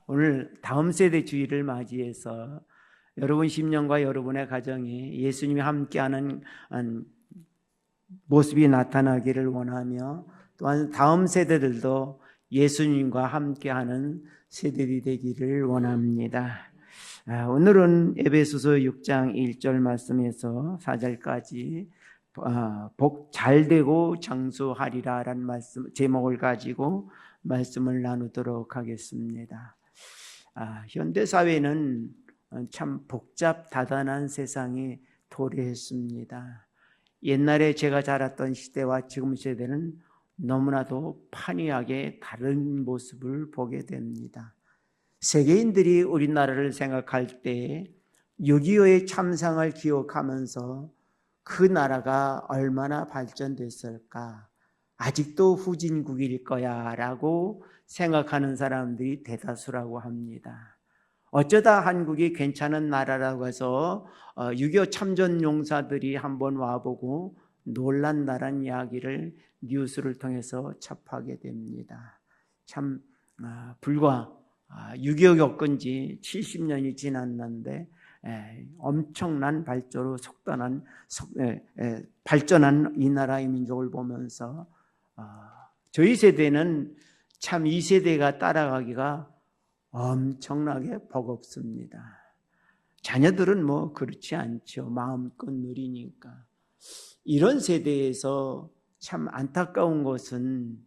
오늘 다음 세대 주일을 맞이해서 여러분 심령과 여러분의 가정에 예수님이 함께하는 모습이 나타나기를 원하며, 또한 다음 세대들도 예수님과 함께하는 세대들이 되기를 원합니다. 오늘은 에베소서 6장 1절 말씀에서 4절까지 복 잘되고 장수하리라 라는 말씀 제목을 가지고 말씀을 나누도록 하겠습니다. 현대사회는 참 복잡다단한 세상이 도래했습니다. 옛날에 제가 자랐던 시대와 지금 세대는 너무나도 판이하게 다른 모습을 보게 됩니다. 세계인들이 우리나라를 생각할 때 6.25의 참상을 기억하면서 그 나라가 얼마나 발전됐을까, 아직도 후진국일 거야 라고 생각하는 사람들이 대다수라고 합니다. 어쩌다 한국이 괜찮은 나라라고 해서 6.25 참전용사들이 한번 와보고 놀란다는 이야기를 뉴스를 통해서 접하게 됩니다. 참 불과 6.25 겪은 지 70년이 지났는데 엄청난 발전으로 발전한 이 나라의 민족을 보면서 저희 세대는 참 이 세대가 따라가기가 엄청나게 버겁습니다. 자녀들은 뭐 그렇지 않죠. 마음껏 누리니까. 이런 세대에서 참 안타까운 것은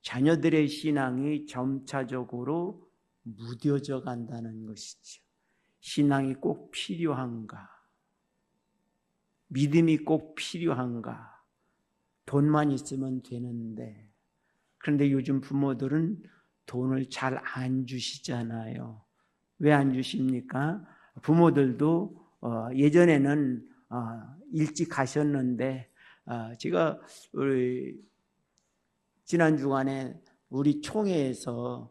자녀들의 신앙이 점차적으로 무뎌져 간다는 것이죠. 신앙이 꼭 필요한가? 믿음이 꼭 필요한가? 돈만 있으면 되는데. 그런데 요즘 부모들은 돈을 잘 안 주시잖아요. 왜 안 주십니까? 부모들도 예전에는 일찍 가셨는데, 제가 우리 지난 주간에 우리 총회에서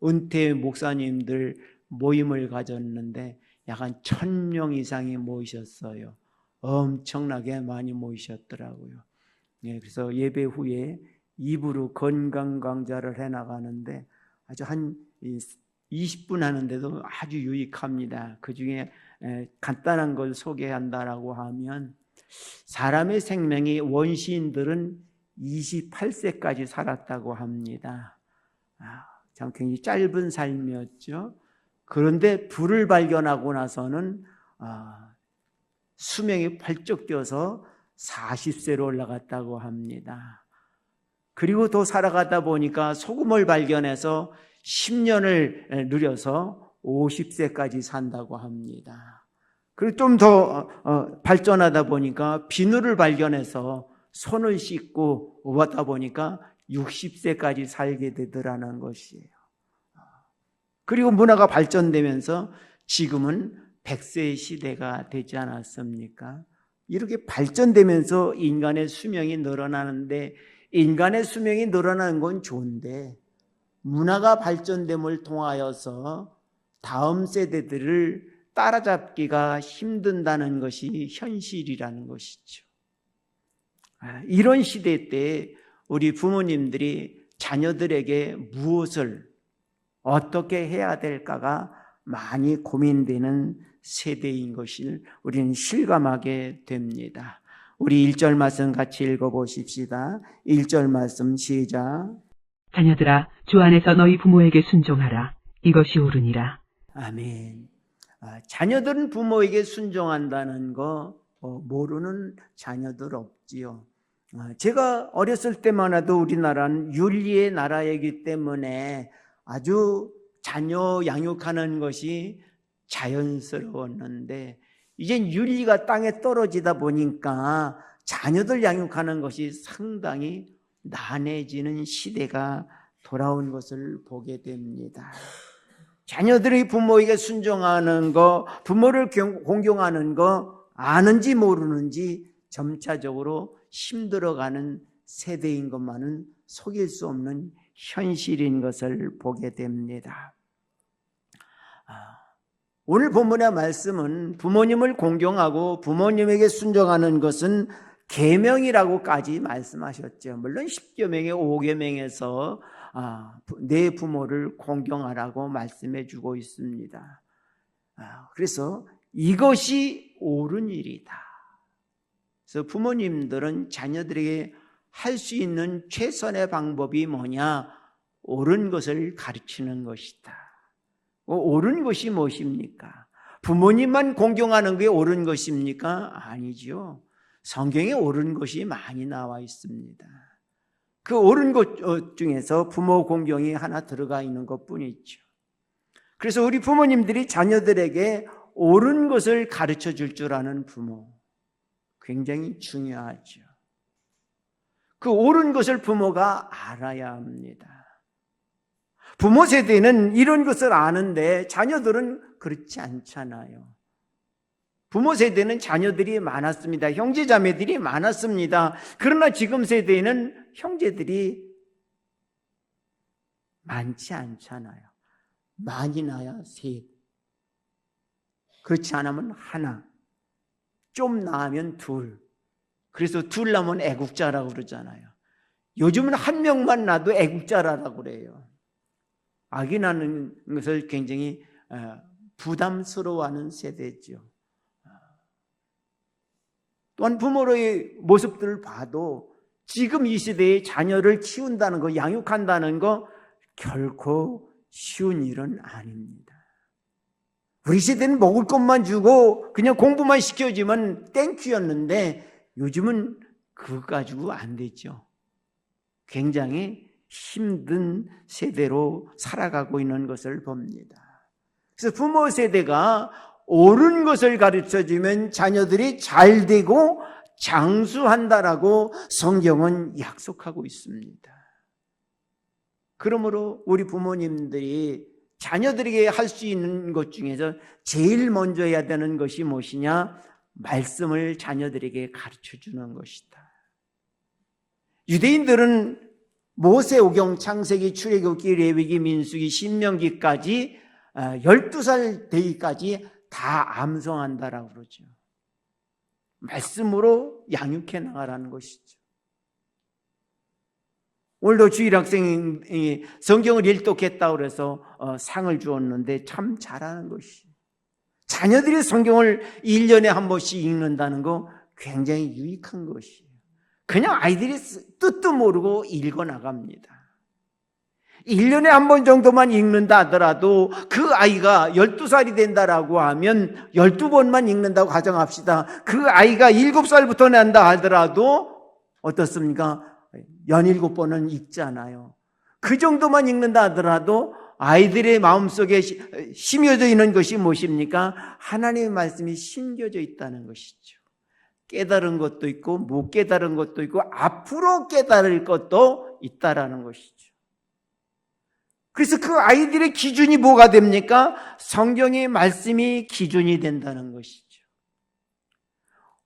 은퇴 목사님들 모임을 가졌는데 약 한 1,000명 이상이 모이셨어요. 엄청나게 많이 모이셨더라고요. 그래서 예배 후에 2부로 건강 강좌를 해나가는데 아주 한 20분 하는데도 아주 유익합니다. 그 중에 간단한 걸 소개한다라고 하면, 사람의 생명이 원시인들은 28세까지 살았다고 합니다. 참 굉장히 짧은 삶이었죠. 그런데 불을 발견하고 나서는 수명이 펄쩍 뛰어서 40세로 올라갔다고 합니다. 그리고 더 살아가다 보니까 소금을 발견해서 10년을 누려서 50세까지 산다고 합니다. 그리고 좀 더 발전하다 보니까 비누를 발견해서 손을 씻고 오다 보니까 60세까지 살게 되더라는 것이에요. 그리고 문화가 발전되면서 지금은 100세의 시대가 되지 않았습니까? 이렇게 발전되면서 인간의 수명이 늘어나는데, 인간의 수명이 늘어나는 건 좋은데 문화가 발전됨을 통하여서 다음 세대들을 따라잡기가 힘든다는 것이 현실이라는 것이죠. 이런 시대 때 우리 부모님들이 자녀들에게 무엇을 어떻게 해야 될까가 많이 고민되는 세대인 것을 우리는 실감하게 됩니다. 우리 1절 말씀 같이 읽어보십시다. 1절 말씀 시작. 자녀들아, 주 안에서 너희 부모에게 순종하라. 이것이 옳으니라. 아멘. 자녀들은 부모에게 순종한다는 거 모르는 자녀들 없지요. 제가 어렸을 때만 해도 우리나라는 윤리의 나라이기 때문에 아주 자녀 양육하는 것이 자연스러웠는데, 이젠 윤리가 땅에 떨어지다 보니까 자녀들 양육하는 것이 상당히 난해지는 시대가 돌아온 것을 보게 됩니다. 자녀들이 부모에게 순종하는 거, 부모를 공경하는 거 아는지 모르는지 점차적으로 힘들어가는 세대인 것만은 속일 수 없는 현실인 것을 보게 됩니다. 오늘 본문의 말씀은 부모님을 공경하고 부모님에게 순종하는 것은 계명이라고까지 말씀하셨죠. 물론 10계명의 5계명에서 내 부모를 공경하라고 말씀해 주고 있습니다. 그래서 이것이 옳은 일이다. 그래서 부모님들은 자녀들에게 할 수 있는 최선의 방법이 뭐냐? 옳은 것을 가르치는 것이다. 옳은 것이 무엇입니까? 부모님만 공경하는 게 옳은 것입니까? 아니죠. 성경에 옳은 것이 많이 나와 있습니다. 그 옳은 것 중에서 부모 공경이 하나 들어가 있는 것뿐이죠. 그래서 우리 부모님들이 자녀들에게 옳은 것을 가르쳐 줄 줄 아는 부모, 굉장히 중요하죠. 그 옳은 것을 부모가 알아야 합니다. 부모 세대는 이런 것을 아는데 자녀들은 그렇지 않잖아요. 부모 세대는 자녀들이 많았습니다. 형제자매들이 많았습니다. 그러나 지금 세대에는 형제들이 많지 않잖아요. 많이 나야 셋, 그렇지 않으면 하나, 좀 나으면 둘. 그래서 둘 나면 애국자라고 그러잖아요. 요즘은 한 명만 낳아도 애국자라고 그래요. 아기 낳는 것을 굉장히 부담스러워하는 세대죠. 또한 부모의 모습들을 봐도 지금 이 시대에 자녀를 키운다는 거, 양육한다는 거 결코 쉬운 일은 아닙니다. 우리 시대는 먹을 것만 주고 그냥 공부만 시켜주면 땡큐였는데 요즘은 그거 가지고 안 되죠. 굉장히 힘든 세대로 살아가고 있는 것을 봅니다. 그래서 부모 세대가 옳은 것을 가르쳐주면 자녀들이 잘 되고 장수한다라고 성경은 약속하고 있습니다. 그러므로 우리 부모님들이 자녀들에게 할 수 있는 것 중에서 제일 먼저 해야 되는 것이 무엇이냐? 말씀을 자녀들에게 가르쳐주는 것이다. 유대인들은 모세오경, 창세기, 출애굽기, 레위기, 민수기, 신명기까지 12살 되기까지 다 암송한다라고 그러죠. 말씀으로 양육해 나가라는 것이죠. 오늘도 주일학생이 성경을 일독했다고 그래서 상을 주었는데 참 잘하는 것이, 자녀들이 성경을 1년에 한 번씩 읽는다는 거 굉장히 유익한 것이에요. 그냥 아이들이 뜻도 모르고 읽어나갑니다. 1년에 한 번 정도만 읽는다 하더라도 그 아이가 12살이 된다라고 하면 12번만 읽는다고 가정합시다. 그 아이가 7살부터 난다 하더라도 어떻습니까? 17번은 읽잖아요. 그 정도만 읽는다 하더라도 아이들의 마음속에 심겨져 있는 것이 무엇입니까? 하나님의 말씀이 심겨져 있다는 것이죠. 깨달은 것도 있고 못 깨달은 것도 있고 앞으로 깨달을 것도 있다라는 것이죠. 그래서 그 아이들의 기준이 뭐가 됩니까? 성경의 말씀이 기준이 된다는 것이죠.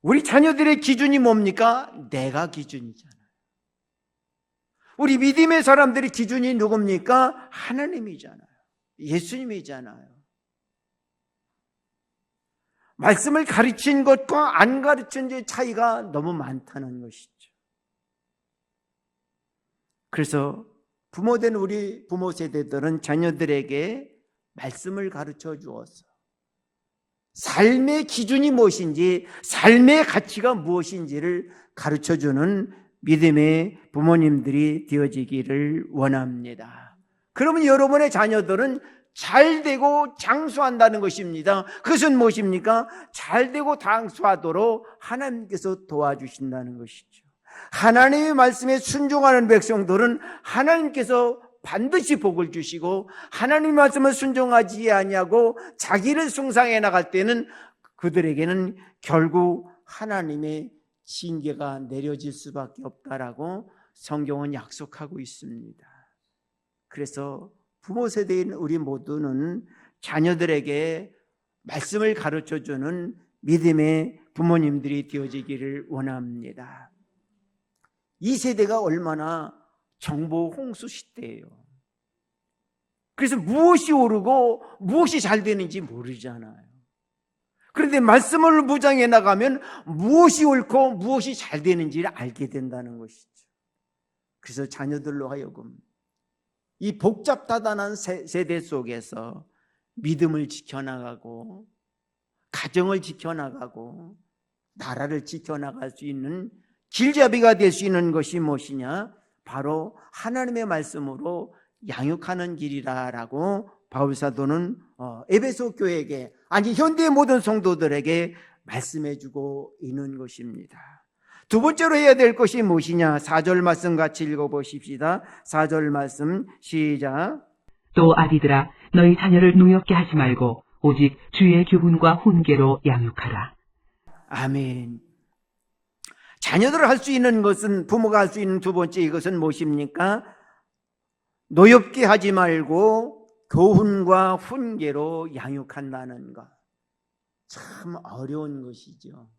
우리 자녀들의 기준이 뭡니까? 내가 기준이잖아요. 우리 믿음의 사람들의 기준이 누굽니까? 하나님이잖아요. 예수님이잖아요. 말씀을 가르친 것과 안 가르친 것의 차이가 너무 많다는 것이죠. 그래서 부모된 우리 부모 세대들은 자녀들에게 말씀을 가르쳐 주어서 삶의 기준이 무엇인지, 삶의 가치가 무엇인지를 가르쳐 주는 믿음의 부모님들이 되어지기를 원합니다. 그러면 여러분의 자녀들은 잘 되고 장수한다는 것입니다. 그것은 무엇입니까? 잘 되고 장수하도록 하나님께서 도와주신다는 것이죠. 하나님의 말씀에 순종하는 백성들은 하나님께서 반드시 복을 주시고, 하나님의 말씀을 순종하지 아니하고 자기를 숭상해 나갈 때는 그들에게는 결국 하나님의 징계가 내려질 수밖에 없다라고 성경은 약속하고 있습니다. 그래서 부모 세대인 우리 모두는 자녀들에게 말씀을 가르쳐주는 믿음의 부모님들이 되어지기를 원합니다. 이 세대가 얼마나 정보 홍수 시대예요. 그래서 무엇이 옳고 무엇이 잘 되는지 모르잖아요. 그런데 말씀을 무장해 나가면 무엇이 옳고 무엇이 잘 되는지를 알게 된다는 것이죠. 그래서 자녀들로 하여금 이 복잡다단한 세대 속에서 믿음을 지켜나가고 가정을 지켜나가고 나라를 지켜나갈 수 있는 길잡이가 될 수 있는 것이 무엇이냐? 바로 하나님의 말씀으로 양육하는 길이라라고 바울사도는 에베소 교회에게, 아니 현대의 모든 성도들에게 말씀해주고 있는 것입니다. 두 번째로 해야 될 것이 무엇이냐? 4절 말씀 같이 읽어보십시다. 4절 말씀 시작. 또 아비들아 너희 자녀를 노엽게 하지 말고 오직 주의 교훈과 훈계로 양육하라. 아멘. 자녀들을 할 수 있는 것은, 부모가 할 수 있는 두 번째 이것은 무엇입니까? 노엽게 하지 말고 교훈과 훈계로 양육한다는 것. 참 어려운 것이죠.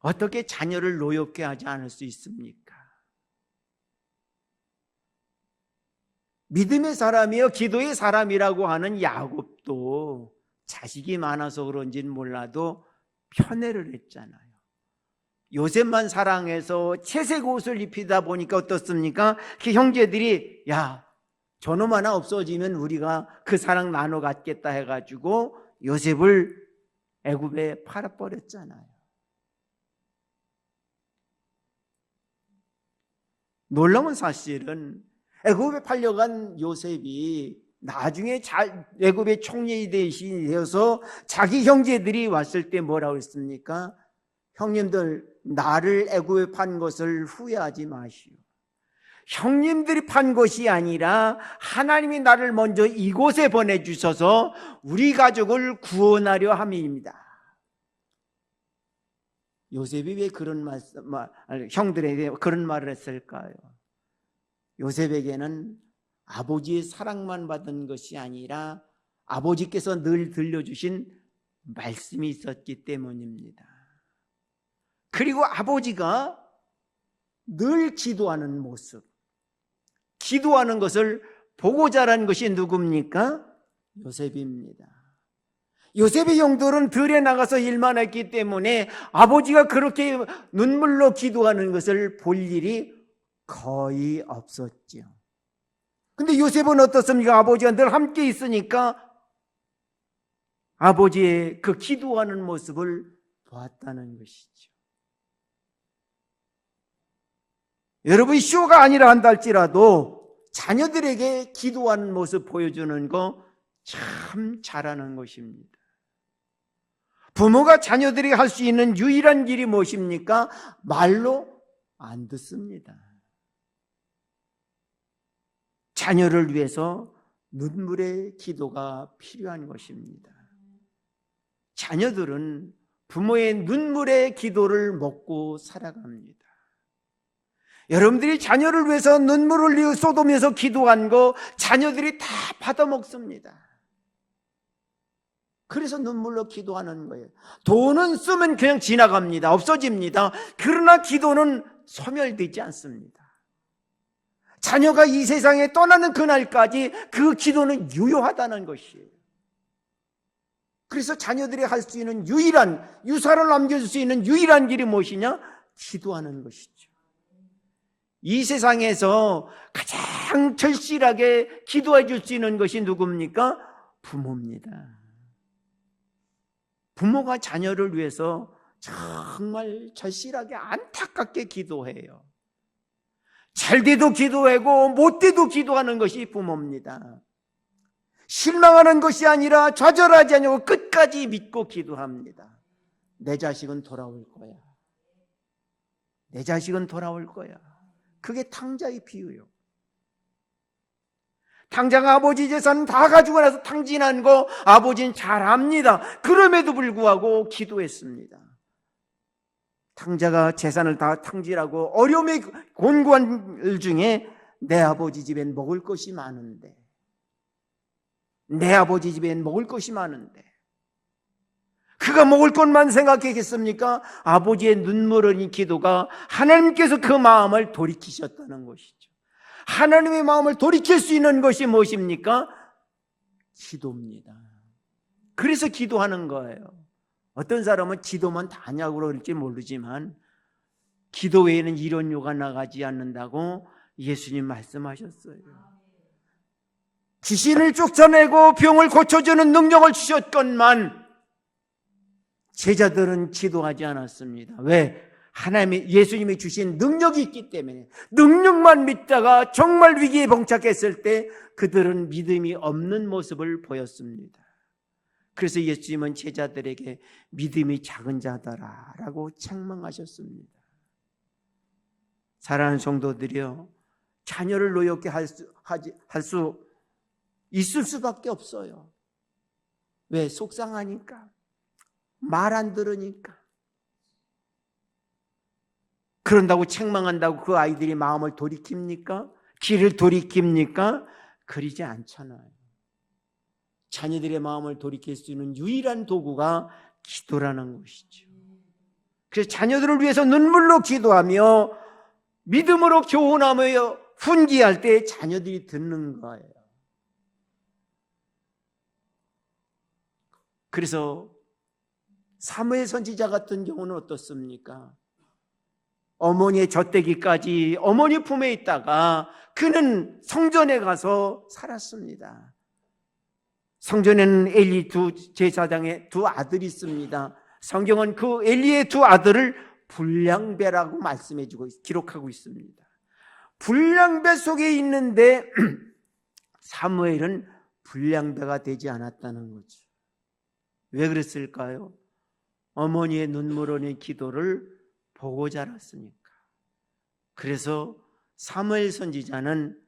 어떻게 자녀를 노엽게 하지 않을 수 있습니까? 믿음의 사람이요 기도의 사람이라고 하는 야곱도 자식이 많아서 그런지는 몰라도 편애를 했잖아요. 요셉만 사랑해서 채색 옷을 입히다 보니까 어떻습니까? 그 형제들이 야 저놈 하나 없어지면 우리가 그 사랑 나눠 갖겠다 해가지고 요셉을 애굽에 팔아버렸잖아요. 놀라운 사실은 애굽에 팔려간 요셉이 나중에 애굽의 총리 대신이 되어서 자기 형제들이 왔을 때 뭐라고 했습니까? 형님들, 나를 애굽에 판 것을 후회하지 마시오. 형님들이 판 것이 아니라 하나님이 나를 먼저 이곳에 보내주셔서 우리 가족을 구원하려 함입니다. 요셉이 왜 그런 형들에게 그런 말을 했을까요? 요셉에게는 아버지의 사랑만 받은 것이 아니라 아버지께서 늘 들려주신 말씀이 있었기 때문입니다. 그리고 아버지가 늘 기도하는 모습, 기도하는 것을 보고 자란 것이 누굽니까? 요셉입니다. 요셉의 형들은 들에 나가서 일만 했기 때문에 아버지가 그렇게 눈물로 기도하는 것을 볼 일이 거의 없었죠. 근데 요셉은 어떻습니까? 아버지가 늘 함께 있으니까 아버지의 그 기도하는 모습을 보았다는 것이죠. 여러분이 쇼가 아니라 한다 할지라도 자녀들에게 기도하는 모습 보여주는 거 참 잘하는 것입니다. 부모가 자녀들이 할 수 있는 유일한 길이 무엇입니까? 말로 안 듣습니다. 자녀를 위해서 눈물의 기도가 필요한 것입니다. 자녀들은 부모의 눈물의 기도를 먹고 살아갑니다. 여러분들이 자녀를 위해서 눈물을 흘리고 쏟으면서 기도한 거 자녀들이 다 받아먹습니다. 그래서 눈물로 기도하는 거예요. 돈은 쓰면 그냥 지나갑니다. 없어집니다. 그러나 기도는 소멸되지 않습니다. 자녀가 이 세상에 떠나는 그날까지 그 기도는 유효하다는 것이에요. 그래서 자녀들이 할 수 있는 유일한, 유산을 남겨줄 수 있는 유일한 길이 무엇이냐? 기도하는 것이죠. 이 세상에서 가장 절실하게 기도해 줄 수 있는 것이 누굽니까? 부모입니다. 부모가 자녀를 위해서 정말 절실하게 안타깝게 기도해요. 잘 돼도 기도하고 못 돼도 기도하는 것이 부모입니다. 실망하는 것이 아니라 좌절하지 않고 끝까지 믿고 기도합니다. 내 자식은 돌아올 거야. 내 자식은 돌아올 거야. 그게 탕자의 비유요. 탕자가 아버지 재산 다 가지고 나서 탕진한 거 아버지는 잘 압니다. 그럼에도 불구하고 기도했습니다. 탕자가 재산을 다 탕진하고 어려움의 곤고한 일 중에 내 아버지 집엔 먹을 것이 많은데, 내 아버지 집엔 먹을 것이 많은데 그가 먹을 것만 생각했겠습니까? 아버지의 눈물 흘린 기도가 하나님께서 그 마음을 돌이키셨다는 것이죠. 하나님의 마음을 돌이킬 수 있는 것이 무엇입니까? 기도입니다. 그래서 기도하는 거예요. 어떤 사람은 기도만 다냐고 그럴지 모르지만 기도 외에는 이런 요가 나가지 않는다고 예수님 말씀하셨어요. 귀신을 쫓아내고 병을 고쳐주는 능력을 주셨건만 제자들은 기도하지 않았습니다. 왜? 예수님이 주신 능력이 있기 때문에. 능력만 믿다가 정말 위기에 봉착했을 때 그들은 믿음이 없는 모습을 보였습니다. 그래서 예수님은 제자들에게 믿음이 작은 자다라고 책망하셨습니다. 사랑하는 성도들이요, 자녀를 노엽게 할 수 있을 수밖에 없어요. 왜? 속상하니까, 말 안 들으니까. 그런다고 책망한다고 그 아이들이 마음을 돌이킵니까? 길을 돌이킵니까? 그러지 않잖아요. 자녀들의 마음을 돌이킬 수 있는 유일한 도구가 기도라는 것이죠. 그래서 자녀들을 위해서 눈물로 기도하며 믿음으로 교훈하며 훈계할 때 자녀들이 듣는 거예요. 그래서 사무엘 선지자 같은 경우는 어떻습니까? 어머니의 젖대기까지 어머니 품에 있다가 그는 성전에 가서 살았습니다. 성전에는 엘리 제사장의 두 아들이 있습니다. 성경은 그 엘리의 두 아들을 불량배라고 기록하고 있습니다. 불량배 속에 있는데 사무엘은 불량배가 되지 않았다는 거죠. 왜 그랬을까요? 어머니의 눈물 흘린 기도를 보고 자랐으니까. 그래서 사무엘 선지자는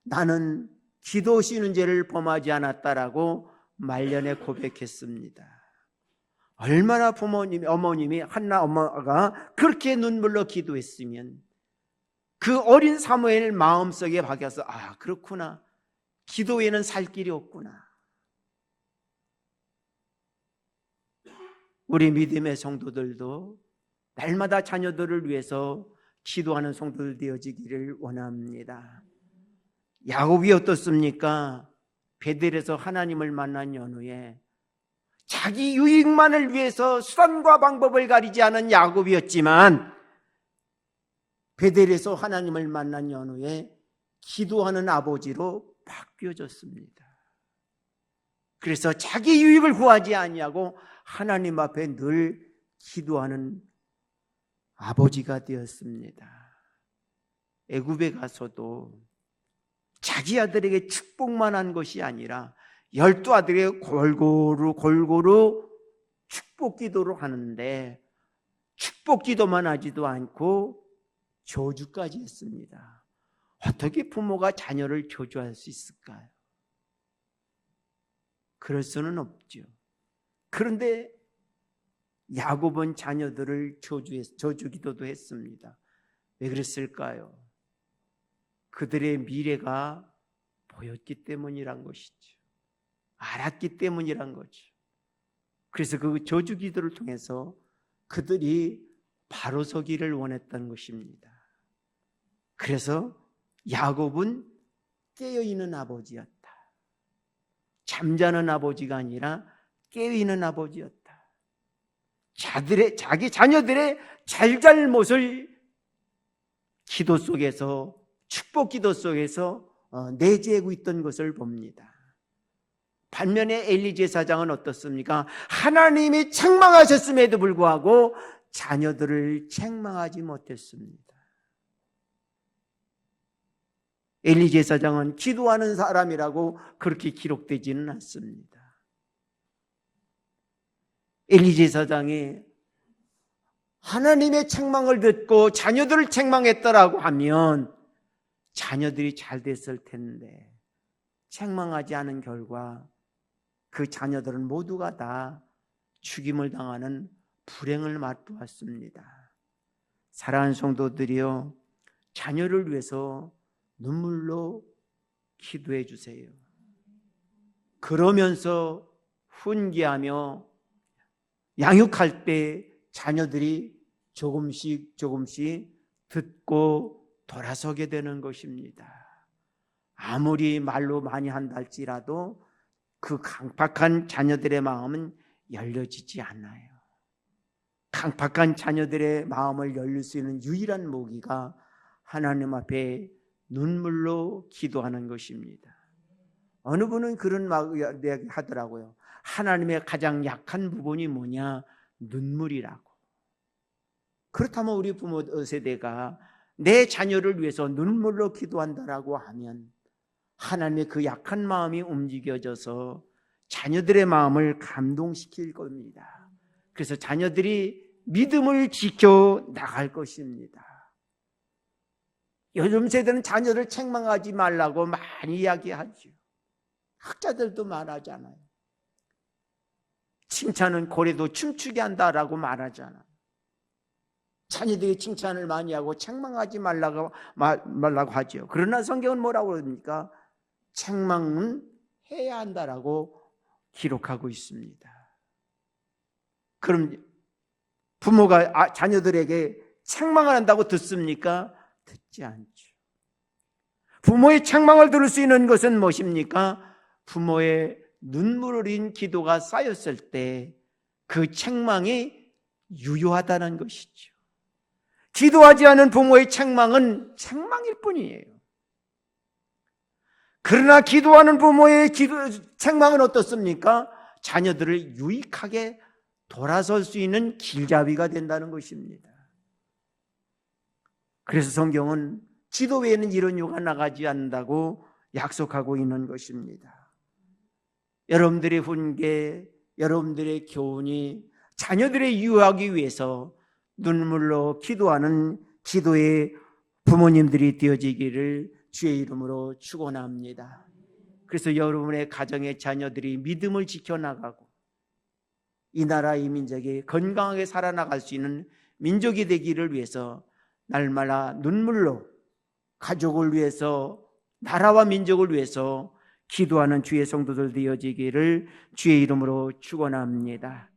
나는 기도 쉬는 죄를 범하지 않았다라고 말년에 고백했습니다. 얼마나 어머님이 한나 엄마가 그렇게 눈물로 기도했으면 그 어린 사무엘 마음속에 박혀서 그렇구나, 기도에는 살 길이 없구나. 우리 믿음의 성도들도 날마다 자녀들을 위해서 기도하는 성도들 되어지기를 원합니다. 야곱이 어떻습니까? 베델에서 하나님을 만난 연후에 자기 유익만을 위해서 수단과 방법을 가리지 않은 야곱이었지만 베델에서 하나님을 만난 연후에 기도하는 아버지로 바뀌어졌습니다. 그래서 자기 유익을 구하지 아니하고 하나님 앞에 늘 기도하는 아버지가 되었습니다. 애굽에 가서도 자기 아들에게 축복만 한 것이 아니라 12아들에게 골고루 축복 기도를 하는데 축복 기도만 하지도 않고 저주까지 했습니다. 어떻게 부모가 자녀를 저주할 수 있을까요? 그럴 수는 없죠. 그런데 야곱은 자녀들을 저주 기도도 했습니다. 왜 그랬을까요? 그들의 미래가 보였기 때문이란 것이죠. 알았기 때문이란 거죠. 그래서 그 저주 기도를 통해서 그들이 바로 서기를 원했던 것입니다. 그래서 야곱은 깨어있는 아버지였다. 잠자는 아버지가 아니라 깨어있는 아버지였다. 자기 자녀들의 잘잘못을 기도 속에서, 축복 기도 속에서 내재하고 있던 것을 봅니다. 반면에 엘리 제사장은 어떻습니까? 하나님이 책망하셨음에도 불구하고 자녀들을 책망하지 못했습니다. 엘리 제사장은 기도하는 사람이라고 그렇게 기록되지는 않습니다. 엘리 제사장이 하나님의 책망을 듣고 자녀들을 책망했더라고 하면 자녀들이 잘 됐을 텐데 책망하지 않은 결과 그 자녀들은 모두가 다 죽임을 당하는 불행을 맛보았습니다. 사랑하는 성도들이여, 자녀를 위해서 눈물로 기도해 주세요. 그러면서 훈계하며 양육할 때 자녀들이 조금씩 듣고 돌아서게 되는 것입니다. 아무리 말로 많이 한다 할지라도 그 강팍한 자녀들의 마음은 열려지지 않아요. 강팍한 자녀들의 마음을 열릴 수 있는 유일한 모기가 하나님 앞에 눈물로 기도하는 것입니다. 어느 분은 그런 이야기 하더라고요. 하나님의 가장 약한 부분이 뭐냐? 눈물이라고. 그렇다면 우리 부모 세대가 내 자녀를 위해서 눈물로 기도한다라고 하면 하나님의 그 약한 마음이 움직여져서 자녀들의 마음을 감동시킬 겁니다. 그래서 자녀들이 믿음을 지켜 나갈 것입니다. 요즘 세대는 자녀를 책망하지 말라고 많이 이야기하죠. 학자들도 말하잖아요. 칭찬은 고래도 춤추게 한다라고 말하잖아요. 자녀들이 칭찬을 많이 하고 책망하지 말라고 하죠. 그러나 성경은 뭐라고 그럽니까? 책망은 해야 한다라고 기록하고 있습니다. 그럼 부모가 자녀들에게 책망을 한다고 듣습니까? 듣지 않죠. 부모의 책망을 들을 수 있는 것은 무엇입니까? 부모의 눈물 흘린 기도가 쌓였을 때 그 책망이 유효하다는 것이죠. 기도하지 않은 부모의 책망은 책망일 뿐이에요. 그러나 기도하는 부모의 책망은 어떻습니까? 자녀들을 유익하게 돌아설 수 있는 길잡이가 된다는 것입니다. 그래서 성경은 기도 외에는 이런 유가 나가지 않는다고 약속하고 있는 것입니다. 여러분들의 훈계, 여러분들의 교훈이 자녀들의 유하기 위해서 눈물로 기도하는 기도의 부모님들이 되어지기를 주의 이름으로 축원합니다. 그래서 여러분의 가정의 자녀들이 믿음을 지켜나가고 이 나라 이 민족이 건강하게 살아나갈 수 있는 민족이 되기를 위해서 날마다 눈물로 가족을 위해서 나라와 민족을 위해서 기도하는 주의 성도들 되어지기를 주의 이름으로 축원합니다.